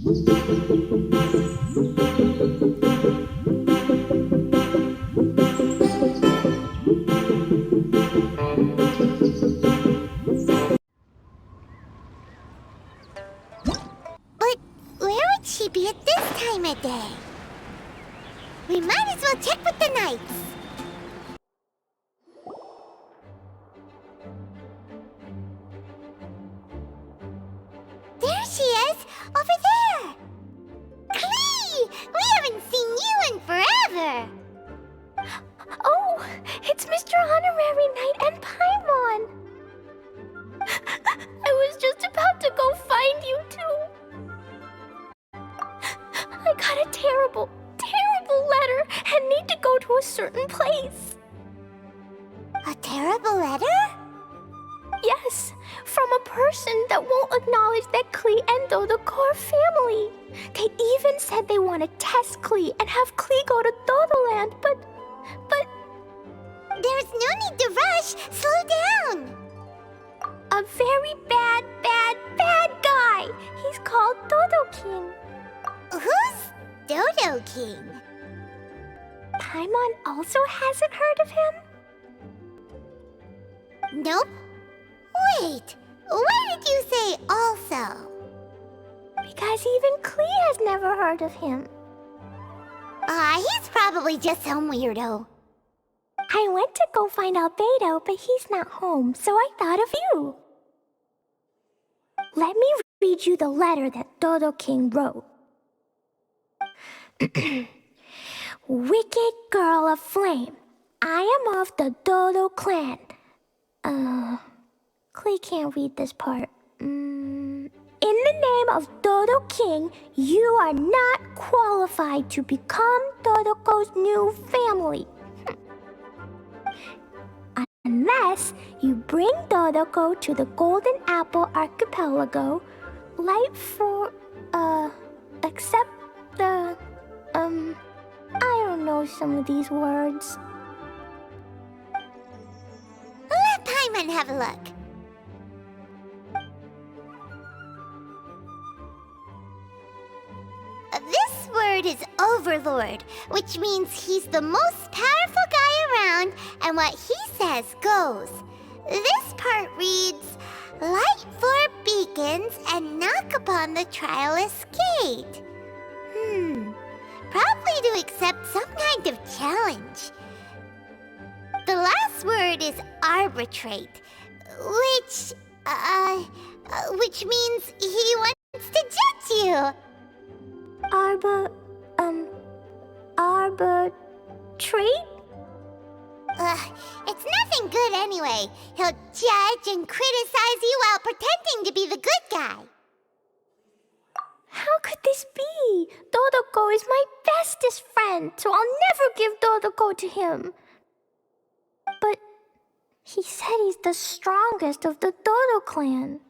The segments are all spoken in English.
But where would she be at this time of day? We might as well check with the knights. There she is, over there. Klee! We haven't seen you in forever. Oh, it's Mr. Honorary Knight and Paimon. I was just about to go find you two. I got a terrible letter and need to go to a certain place. A terrible letter? Yes, from a person that won't acknowledge that Klee and Dodo are family. They even said they want to test Klee and have Klee go to Dodoland, but... There's no need to rush. Slow down. A very bad guy. He's called Dodo King. Who's Dodo King? Paimon also hasn't heard of him? Nope. Wait, why did you say also? Because even Klee has never heard of him. He's probably just some weirdo. I went to go find Albedo, but he's not home, so I thought of you. Let me read you the letter that Dodo King wrote. Wicked girl of flame, I am of the Dodo clan. Klee can't read this part. In the name of Dodo King, you are not qualified to become Dodoko's new family. Unless you bring Dodoko to the Golden Apple Archipelago, light for, accept the, I don't know some of these words. Let Paimon have a look. This word is Overlord, which means he's the most powerful guy around, and what he says goes. This part reads, light for beacons and knock upon the trialist's gate. Probably to accept some kind of challenge. The last word is arbitrate, which means he wants to judge you. Arbitrate? It's nothing good anyway. He'll judge and criticize you while pretending to be the good guy. How could this be? Dodoko is my bestest friend, so I'll never give Dodoko to him. But he said he's the strongest of the Dodo clan.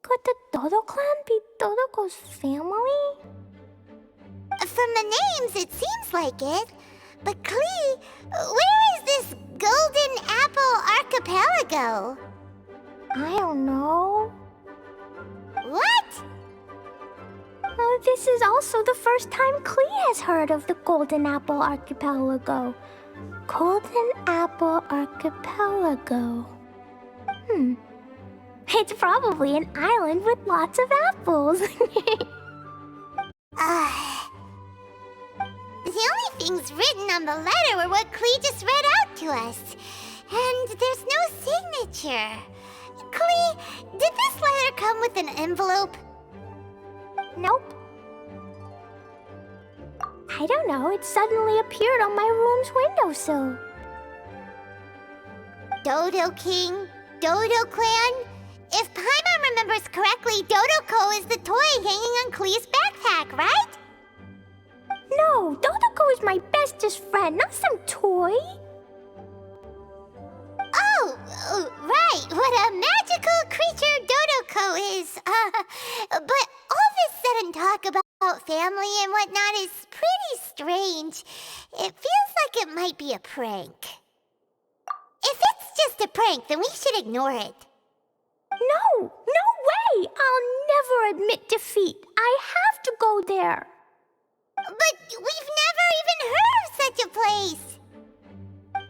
Could the Dodo clan be Dodoko's family? From the names, it seems like it. But Klee, where is this Golden Apple Archipelago? I don't know. What? This is also the first time Klee has heard of the Golden Apple Archipelago. Golden Apple Archipelago. It's probably an island with lots of apples. The only things written on the letter were what Klee just read out to us. And there's no signature. Klee, did this letter come with an envelope? Nope. I don't know, it suddenly appeared on my room's windowsill. Dodo King, Dodo Clan? If Paimon remembers correctly, Dodoko is the toy hanging on Klee's backpack, right? No, Dodoko is my bestest friend, not some toy. Oh, right, what a magical creature Dodoko is. But all this sudden talk about family and whatnot is pretty strange. It feels like it might be a prank. If it's just a prank, then we should ignore it. No way! I'll never admit defeat. I have to go there. But we've never even heard of such a place.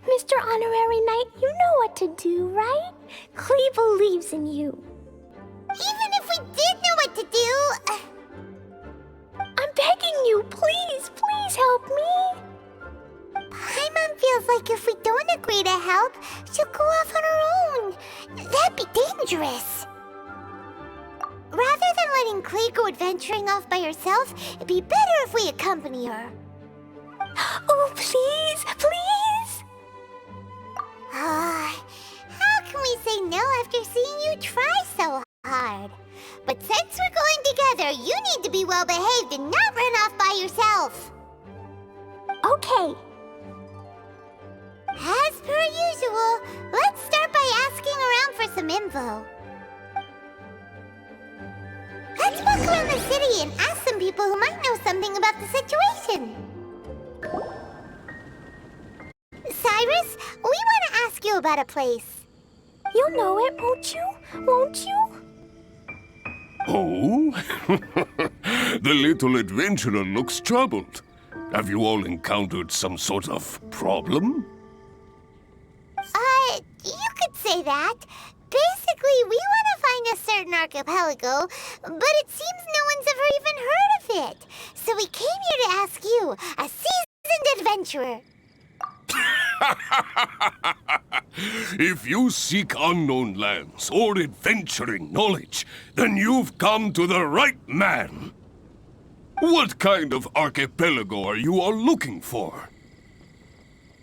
Mr. Honorary Knight, you know what to do, right? Klee believes in you. Even if we did know what to do... I'm begging you, please, please help me. Paimon feels like if we don't agree to help, she'll go off on her own. That'd be dangerous. Rather than letting Klee go adventuring off by herself, it'd be better if we accompany her. Oh, please, please. How can we say no after seeing you try so hard? But since we're going together, you need to be well behaved and not run off by yourself. Okay. As per usual, let's start by asking around for some info. Let's walk around the city and ask some people who might know something about the situation. Cyrus, we want to ask you about a place. You'll know it, won't you? Won't you? Oh? The little adventurer looks troubled. Have you all encountered some sort of problem? You could say that. Basically, we want to find a certain archipelago, but it seems no one's ever even heard of it. So we came here to ask you, a seasoned adventurer. If you seek unknown lands or adventuring knowledge, then you've come to the right man. What kind of archipelago are you all looking for?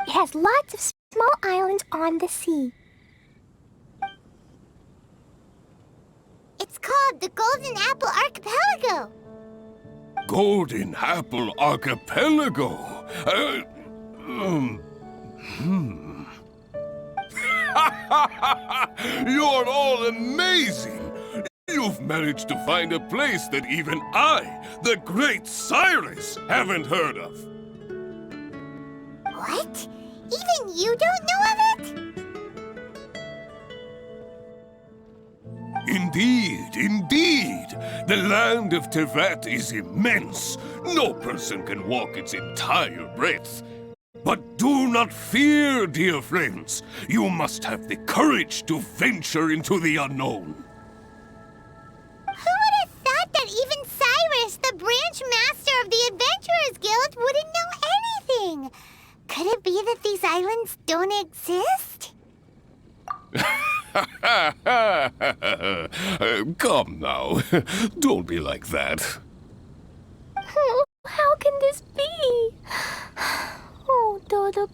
It has lots of small islands on the sea. It's called the Golden Apple Archipelago. Golden Apple Archipelago? You're all amazing! You've managed to find a place that even I, the great Cyrus, haven't heard of. What? Even you don't know of it? Indeed, indeed. The land of Tevat is immense. No person can walk its entire breadth. But do not fear, dear friends. You must have the courage to venture into the unknown. Who would have thought that even Cyrus, the branch master of the Adventurers Guild, wouldn't know anything? Could it be that these islands don't exist? Come now. Don't be like that. Oh, how can this be? Oh, Dodo.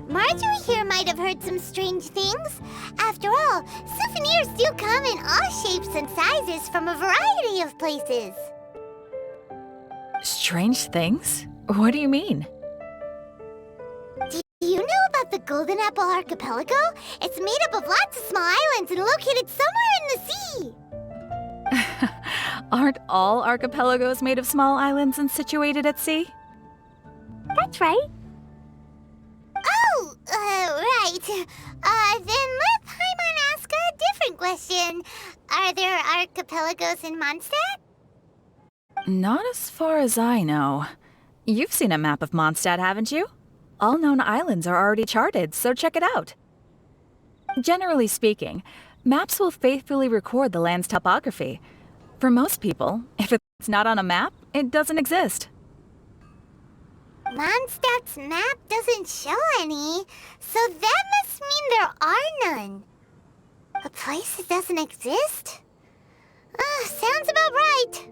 Marjorie here might have heard some strange things. After all, souvenirs do come in all shapes and sizes from a variety of places. Strange things? What do you mean? Do you know about the Golden Apple Archipelago? It's made up of lots of small islands and located somewhere in the sea. Aren't all archipelagos made of small islands and situated at sea? That's right. Oh, right. Then let Paimon ask a different question. Are there archipelagos in Mondstadt? Not as far as I know. You've seen a map of Mondstadt, haven't you? All known islands are already charted, so check it out. Generally speaking, maps will faithfully record the land's topography. For most people, if it's not on a map, it doesn't exist. Mondstadt's map doesn't show any, so that must mean there are none. A place that doesn't exist? Sounds about right.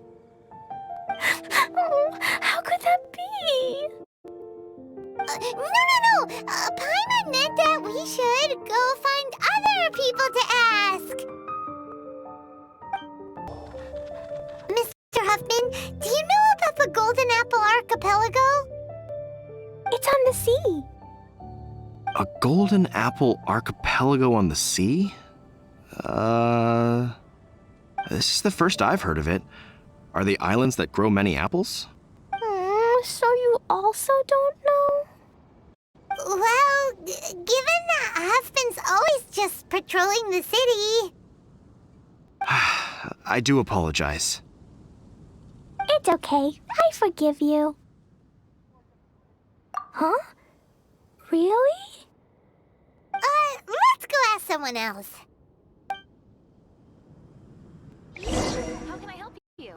Oh, how could that be? No. Paimon meant that we should go find other people to ask. Mr. Huffman, do you know about the Golden Apple Archipelago? It's on the sea. A golden apple archipelago on the sea? This is the first I've heard of it. Are they islands that grow many apples? So you also don't know? Well, given that husband's always just patrolling the city. I do apologize. It's okay. I forgive you. Huh? Really? Let's go ask someone else. How can I help you?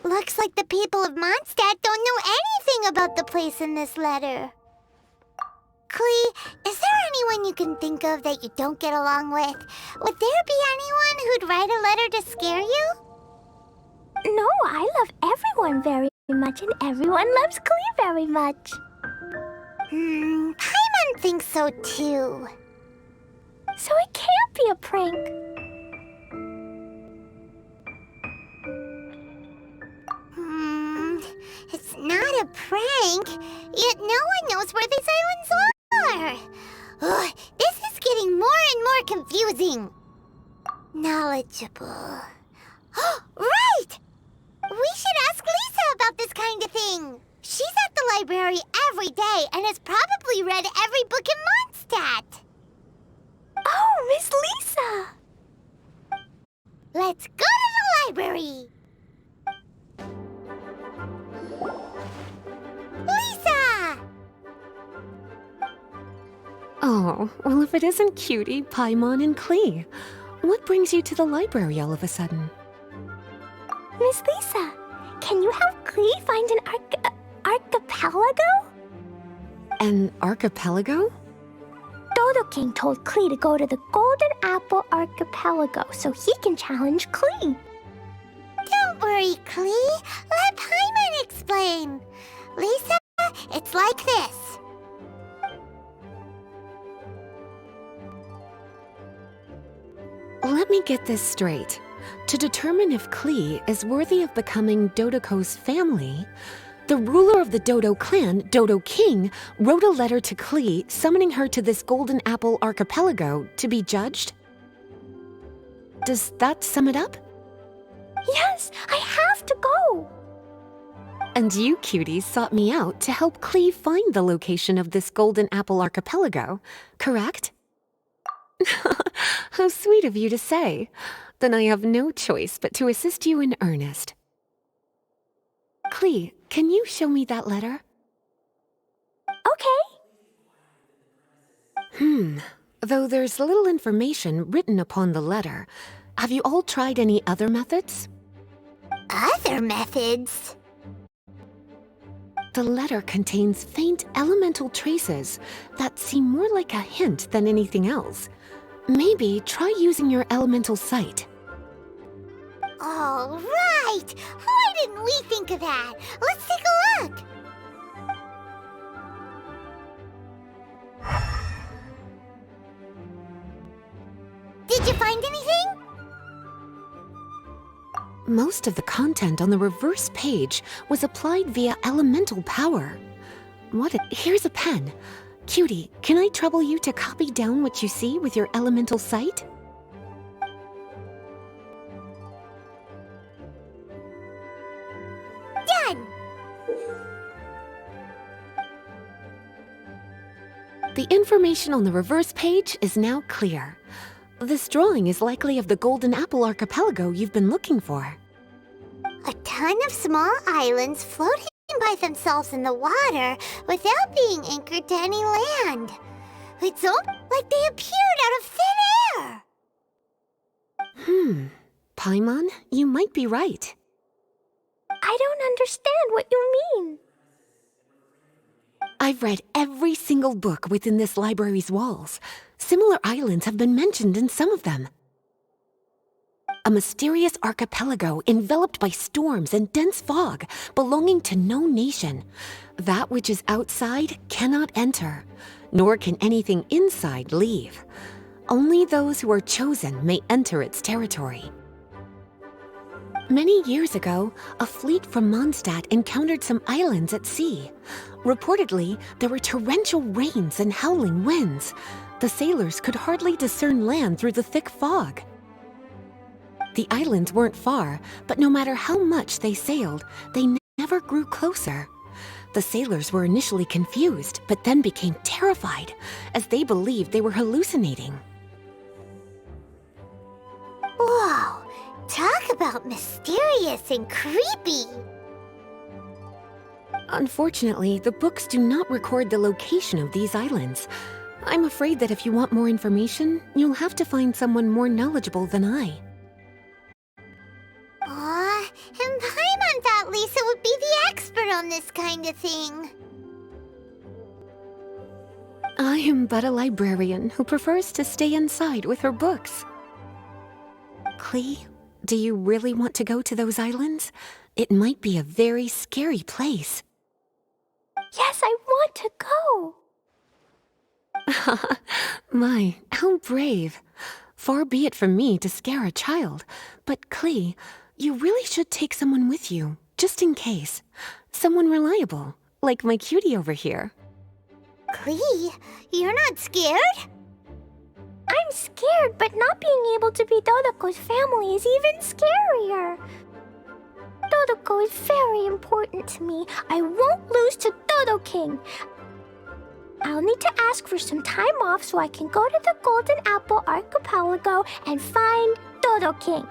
Looks like the people of Mondstadt don't know anything about the place in this letter. Klee, is there anyone you can think of that you don't get along with? Would there be anyone who'd write a letter to scare you? No, I love everyone very much, and everyone loves Klee very much. Paimon thinks so too. So it can't be a prank. It's not a prank, yet no one knows where these islands are. Ugh, this is getting more and more confusing. Knowledgeable. Right! We should ask Lisa about this kind of thing. She's at the library every day and has probably read every book in Mondstadt. Oh, Miss Lisa! Let's go to the library. Lisa! Oh, well, if it isn't Cutie, Paimon, and Klee. What brings you to the library all of a sudden? Miss Lisa, can you help Klee find an archipelago? An archipelago? Dodo King told Klee to go to the Golden Apple Archipelago so he can challenge Klee. Don't worry, Klee. Let Paimon explain. Lisa, it's like this. Let me get this straight. To determine if Klee is worthy of becoming Dodoko's family, the ruler of the Dodo clan, Dodo King, wrote a letter to Klee summoning her to this Golden Apple Archipelago to be judged? Does that sum it up? Yes, I have to go. And you, cuties, sought me out to help Klee find the location of this Golden Apple Archipelago, correct? How sweet of you to say. Then I have no choice but to assist you in earnest. Klee, can you show me that letter? Okay. Though there's little information written upon the letter, have you all tried any other methods? Other methods? The letter contains faint elemental traces that seem more like a hint than anything else. Maybe try using your elemental sight. All right! Why didn't we think of that? Let's take a look! Did you find anything? Most of the content on the reverse page was applied via elemental power. Here's a pen. Cutie, can I trouble you to copy down what you see with your elemental sight? Done! The information on the reverse page is now clear. This drawing is likely of the Golden Apple Archipelago you've been looking for. A ton of small islands floating by themselves in the water without being anchored to any land. It's almost like they appeared out of thin air. Paimon, you might be right. I don't understand what you mean. I've read every single book within this library's walls. Similar islands have been mentioned in some of them. A mysterious archipelago enveloped by storms and dense fog, belonging to no nation. That which is outside cannot enter, nor can anything inside leave. Only those who are chosen may enter its territory. Many years ago, a fleet from Mondstadt encountered some islands at sea. Reportedly, there were torrential rains and howling winds. The sailors could hardly discern land through the thick fog. The islands weren't far, but no matter how much they sailed, they never grew closer. The sailors were initially confused, but then became terrified, as they believed they were hallucinating. Whoa, talk about mysterious and creepy. Unfortunately, the books do not record the location of these islands. I'm afraid that if you want more information, you'll have to find someone more knowledgeable than I. Aw, and Paimon thought Lisa would be the expert on this kind of thing. I am but a librarian who prefers to stay inside with her books. Klee, do you really want to go to those islands? It might be a very scary place. Yes, I want to go. My, how brave. Far be it from me to scare a child, but Klee, you really should take someone with you, just in case. Someone reliable, like my cutie over here. Klee, you're not scared? I'm scared, but not being able to be Dodoko's family is even scarier. Dodoko is very important to me. I won't lose to Dodo King. I'll need to ask for some time off so I can go to the Golden Apple Archipelago and find Dodo King.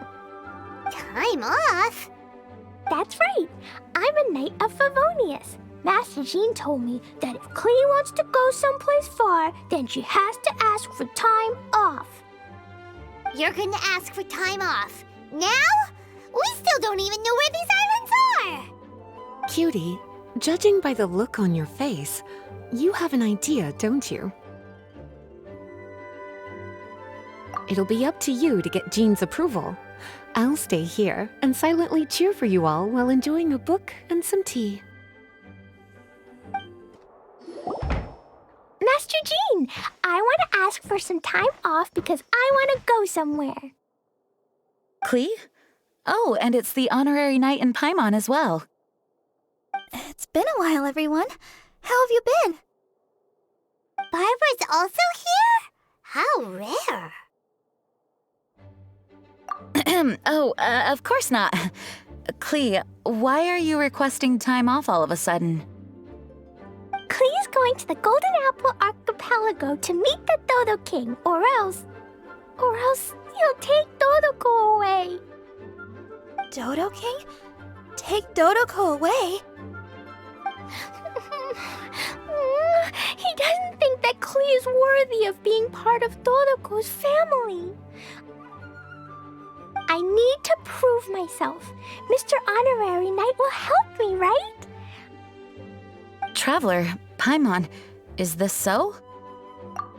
Time off? That's right. I'm a knight of Favonius. Master Jean told me that if Klee wants to go someplace far, then she has to ask for time off. You're gonna ask for time off. Now? We still don't even know where these islands are! Cutie, judging by the look on your face, you have an idea, don't you? It'll be up to you to get Jean's approval. I'll stay here and silently cheer for you all while enjoying a book and some tea. Master Jean, I want to ask for some time off because I want to go somewhere. Klee? Oh, and it's the honorary knight in Paimon as well. It's been a while, everyone. How have you been? Barbara's also here? How rare. Of course not. Klee, why are you requesting time off all of a sudden? Klee's going to the Golden Apple Archipelago to meet the Dodo King, or else he'll take Dodoko away. Dodo King? Take Dodoko away? He doesn't think that Klee is worthy of being part of Dodoko's family. I need to prove myself. Mr. Honorary Knight will help me, right? Traveler, Paimon, is this so?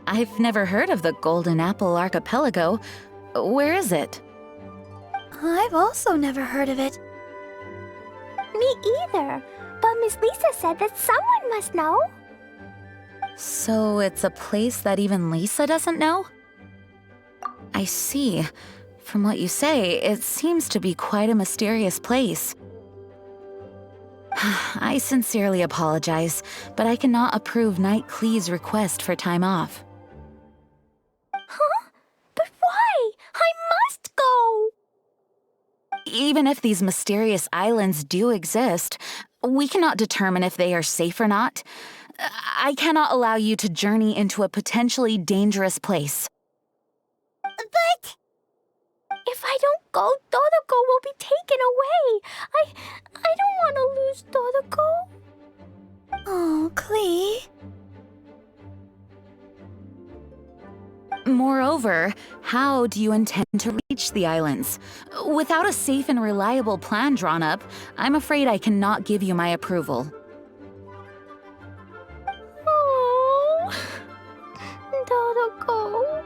I've never heard of the Golden Apple Archipelago. Where is it? I've also never heard of it. Me either. But Miss Lisa said that someone must know. So it's a place that even Lisa doesn't know? I see. From what you say, it seems to be quite a mysterious place. I sincerely apologize, but I cannot approve Knight Klee's request for time off. Huh? But why? I must go! Even if these mysterious islands do exist, we cannot determine if they are safe or not. I cannot allow you to journey into a potentially dangerous place. But... If I don't go, Dodoko will be taken away. I don't want to lose Dodoko. Oh, Klee. Moreover, how do you intend to reach the islands? Without a safe and reliable plan drawn up, I'm afraid I cannot give you my approval. Oh, Dodoko.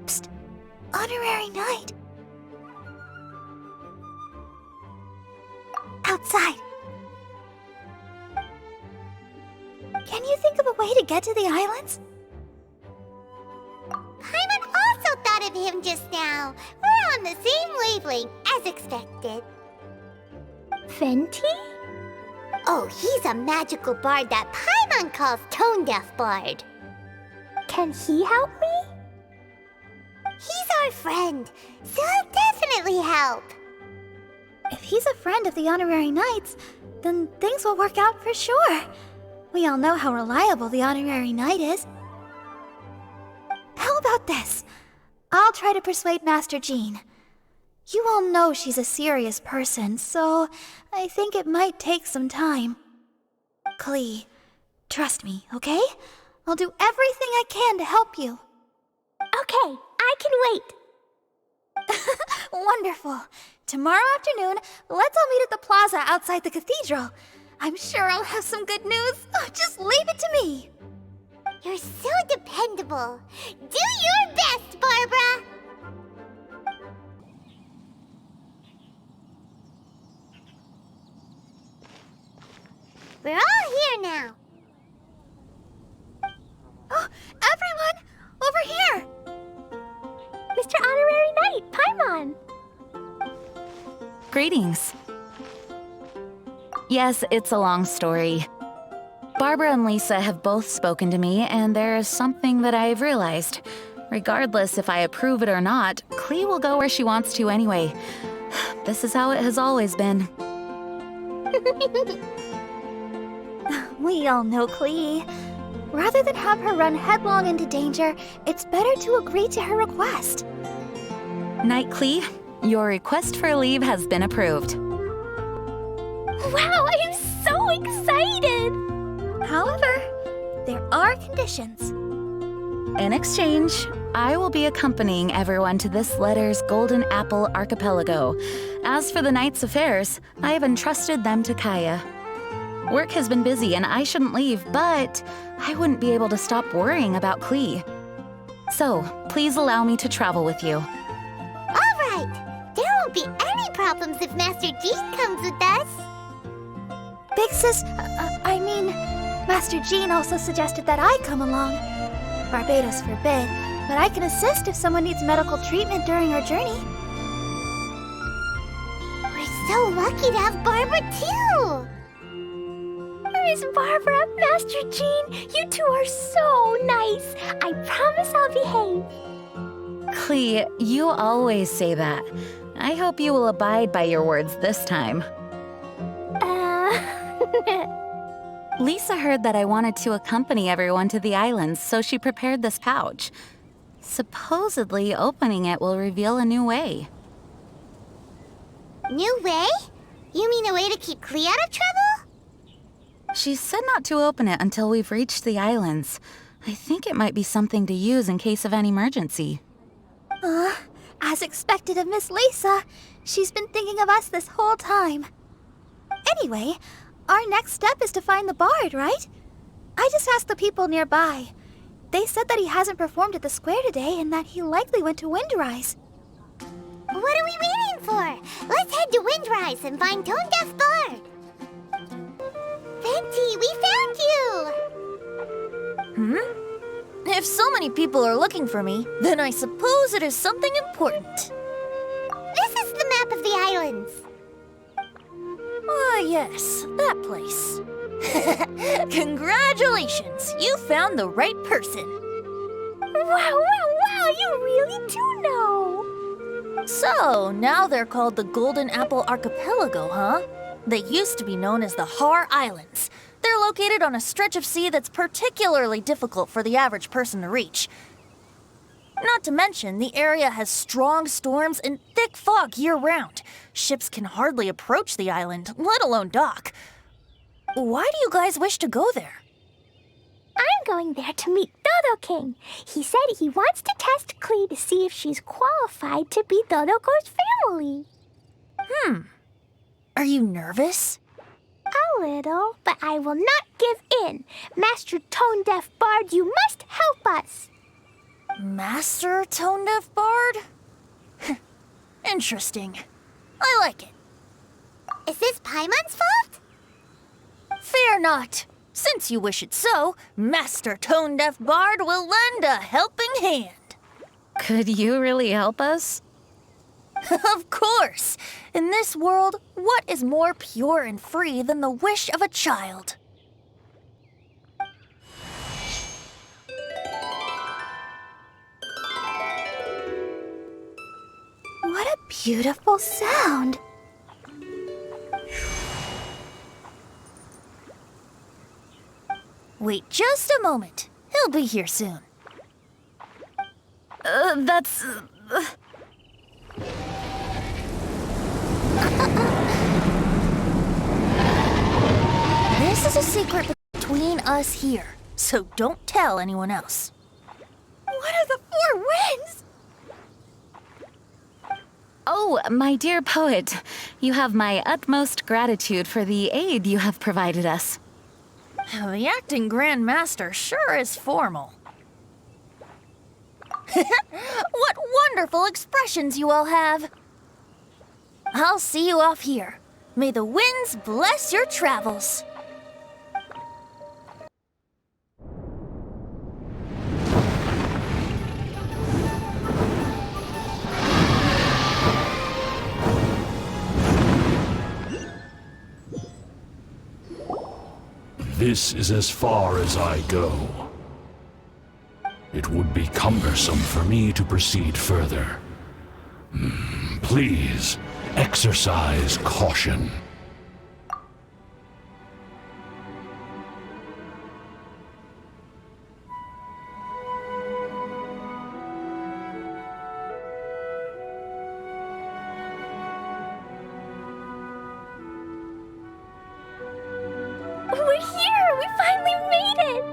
Psst. Honorary Knight. Outside. Can you think of a way to get to the islands? Paimon also thought of him just now. We're on the same wavelength, as expected. Fenty? Oh, he's a magical bard that Paimon calls Tone Deaf Bard. Can he help me? He's our friend, so he'll definitely help. If he's a friend of the Honorary Knights, then things will work out for sure. We all know how reliable the Honorary Knight is. How about this? I'll try to persuade Master Jean. You all know she's a serious person, so I think it might take some time. Klee, trust me, okay? I'll do everything I can to help you. Okay, I can wait. Wonderful. Tomorrow afternoon, let's all meet at the plaza outside the cathedral. I'm sure I'll have some good news. Oh, just leave it to me. You're so dependable. Do your best, Barbara! We're all here now. Oh, everyone! Over here! Mr. Honorary Knight, Paimon! Greetings. Yes, it's a long story. Barbara and Lisa have both spoken to me, and there is something that I've realized. Regardless if I approve it or not, Klee will go where she wants to anyway. This is how it has always been. We all know Klee. Rather than have her run headlong into danger, it's better to agree to her request. Knight Klee, your request for leave has been approved. Wow, I'm so excited! However, there are conditions. In exchange, I will be accompanying everyone to this letter's Golden Apple Archipelago. As for the Knight's affairs, I have entrusted them to Kaya. Work has been busy and I shouldn't leave, but I wouldn't be able to stop worrying about Klee. So, please allow me to travel with you. All right. There won't be any problems if Master Jean comes with us. Big Sis, Master Jean also suggested that I come along. Barbados forbid, but I can assist if someone needs medical treatment during our journey. We're so lucky to have Barbara, too. Miss Barbara, Master Jean, you two are so nice. I promise I'll behave. Klee, you always say that. I hope you will abide by your words this time. Lisa heard that I wanted to accompany everyone to the islands, so she prepared this pouch. Supposedly, opening it will reveal a new way. New way? You mean a way to keep Klee out of trouble? She said not to open it until we've reached the islands. I think it might be something to use in case of an emergency. As expected of Miss Lisa, she's been thinking of us this whole time. Anyway, our next step is to find the bard, right? I just asked the people nearby. They said that he hasn't performed at the square today and that he likely went to Windrise. What are we waiting for? Let's head to Windrise and find Tone Deaf Bard. Venti, we found you! If so many people are looking for me, then I suppose it is something important. This is the map of the islands. Ah, yes, that place. Congratulations, you found the right person. Wow, you really do know. So, now they're called the Golden Apple Archipelago, huh? They used to be known as the Har Islands. They're located on a stretch of sea that's particularly difficult for the average person to reach. Not to mention, the area has strong storms and thick fog year-round. Ships can hardly approach the island, let alone dock. Why do you guys wish to go there? I'm going there to meet Dodo King. He said he wants to test Klee to see if she's qualified to be Dodoko's family. Are you nervous? A little, but I will not give in. Master Tone Deaf Bard, you must help us. Master Tone Deaf Bard? Interesting. I like it. Is this Paimon's fault? Fear not. Since you wish it so, Master Tone Deaf Bard will lend a helping hand. Could you really help us? Of course. In this world, what is more pure and free than the wish of a child? What a beautiful sound. Wait just a moment. He'll be here soon. This is a secret between us here, so don't tell anyone else. What are the four winds? Oh, my dear poet, you have my utmost gratitude for the aid you have provided us. The acting Grand Master sure is formal. What wonderful expressions you all have. I'll see you off here. May the winds bless your travels. This is as far as I go. It would be cumbersome for me to proceed further. Please, exercise caution. We're here! We finally made it!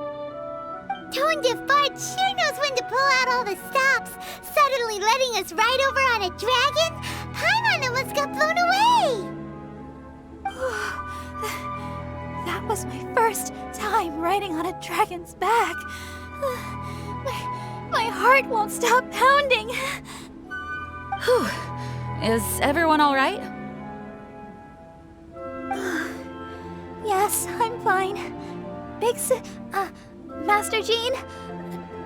Tone Fart sure knows when to pull out all the stops, suddenly letting us ride over on a dragon. Paimon almost got blown away! That was my first time riding on a dragon's back. My heart won't stop pounding. Whew. Is everyone all right? Yes, I'm fine. Master Jean,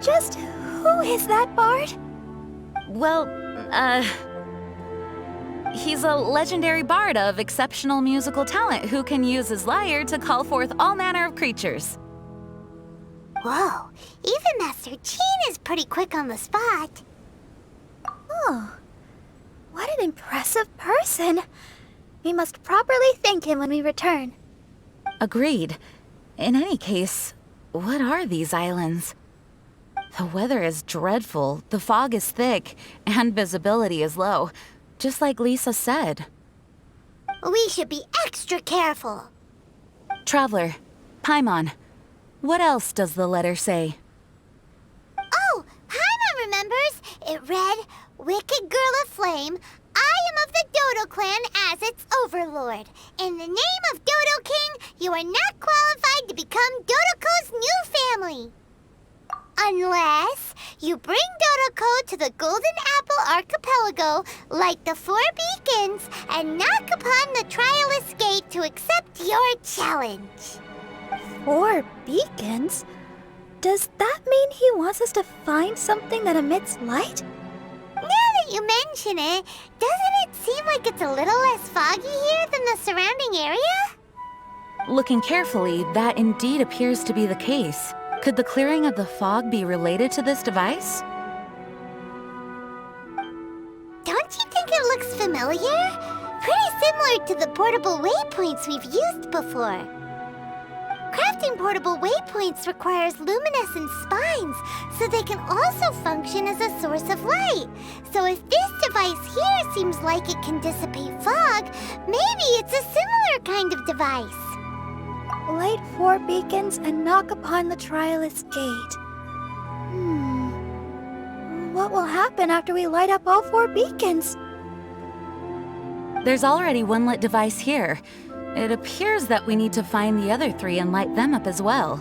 just who is that bard? Well, he's a legendary bard of exceptional musical talent who can use his lyre to call forth all manner of creatures. Whoa, even Master Jean is pretty quick on the spot. Oh, what an impressive person. We must properly thank him when we return. Agreed. In any case, what are these islands? The weather is dreadful, the fog is thick, and visibility is low, just like Lisa said. We should be extra careful. Traveler, Paimon, what else does the letter say? Oh, Paimon remembers. It read, "Wicked girl of flame, I am of the Dodo clan as its overlord. In the name of Dodo King, you are not qualified to become Dodoko's new family. Unless you bring Dodoko to the Golden Apple Archipelago, light the 4 beacons, and knock upon the Trialist Gate to accept your challenge." 4 beacons? Does that mean he wants us to find something that emits light? Now that you mention it, doesn't it seem like it's a little less foggy here than the surrounding area? Looking carefully, that indeed appears to be the case. Could the clearing of the fog be related to this device? Don't you think it looks familiar? Pretty similar to the portable waypoints we've used before. Crafting portable waypoints requires luminescent spines, so they can also function as a source of light. So if this device here seems like it can dissipate fog, maybe it's a similar kind of device. Light 4 beacons and knock upon the Trialist Gate. What will happen after we light up all 4 beacons? There's already one lit device here. It appears that we need to find the other 3 and light them up as well.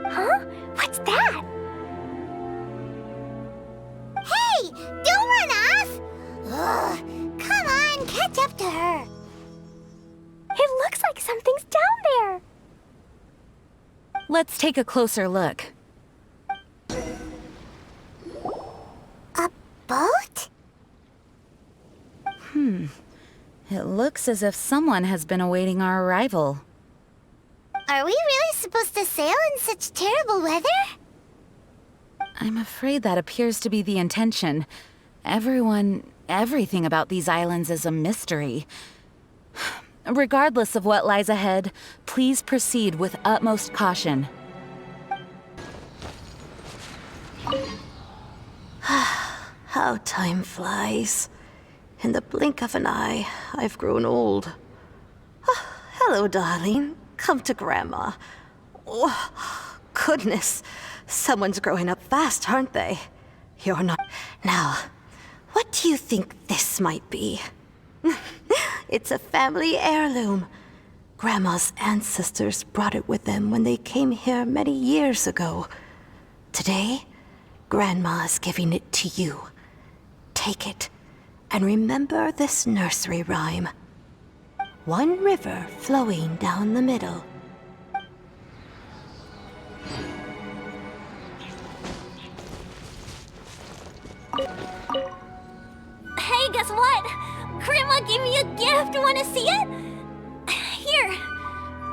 Huh? What's that? Hey, don't run off! Ugh, come on, catch up to her. It looks like something's down there. Let's take a closer look. A boat? It looks as if someone has been awaiting our arrival. Are we really supposed to sail in such terrible weather? I'm afraid that appears to be the intention. Everything about these islands is a mystery. Regardless of what lies ahead, please proceed with utmost caution. How time flies. In the blink of an eye, I've grown old. Hello, darling. Come to Grandma. Oh, goodness. Someone's growing up fast, aren't they? You're not. Now, what do you think this might be? It's a family heirloom. Grandma's ancestors brought it with them when they came here many years ago. Today, Grandma is giving it to you. Take it, and remember this nursery rhyme. One river flowing down the middle. Hey, guess what? Grandma gave me a gift. Wanna see it? Here.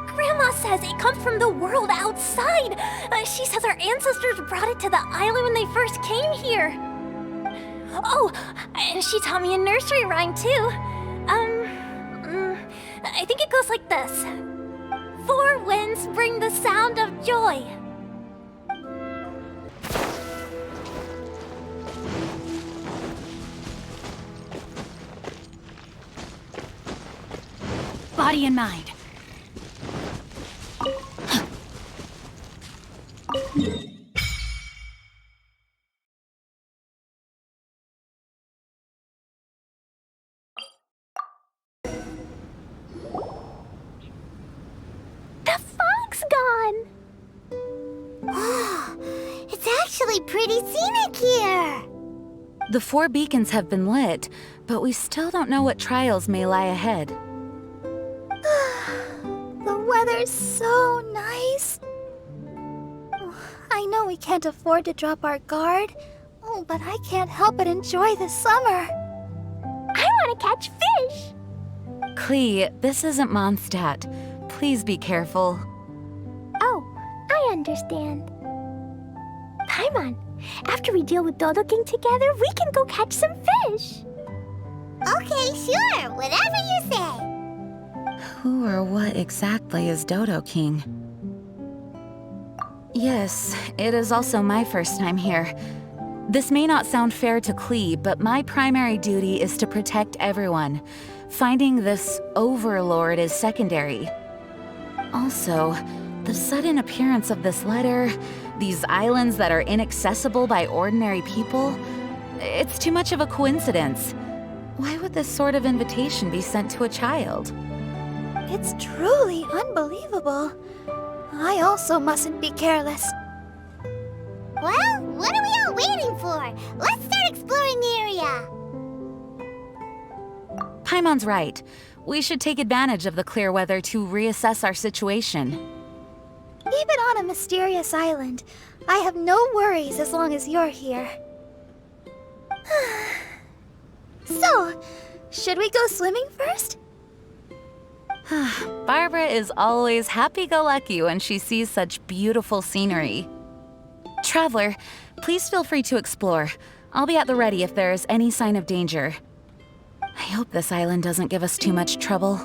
Grandma says it comes from the world outside. She says our ancestors brought it to the island when they first came here. Oh, and she taught me a nursery rhyme too. I think it goes like this. 4 winds bring the sound of joy. Body and mind. The fog's gone. It's actually pretty scenic here. The 4 beacons have been lit, but we still don't know what trials may lie ahead. The weather's so nice. I know we can't afford to drop our guard. Oh, but I can't help but enjoy the summer. I want to catch fish. Klee, this isn't Mondstadt. Please be careful. Oh, I understand. Paimon, after we deal with Dodo King together, we can go catch some fish. Okay, sure. Whatever you say. Who or what exactly is Dodo King? Yes, it is also my first time here. This may not sound fair to Klee, but my primary duty is to protect everyone. Finding this overlord is secondary. Also, the sudden appearance of this letter, these islands that are inaccessible by ordinary people, it's too much of a coincidence. Why would this sort of invitation be sent to a child? It's truly unbelievable. I also mustn't be careless. Well, what are we all waiting for? Let's start exploring the area. Paimon's right. We should take advantage of the clear weather to reassess our situation. Even on a mysterious island, I have no worries as long as you're here. So, should we go swimming first? Barbara is always happy-go-lucky when she sees such beautiful scenery. Traveler, please feel free to explore. I'll be at the ready if there is any sign of danger. I hope this island doesn't give us too much trouble.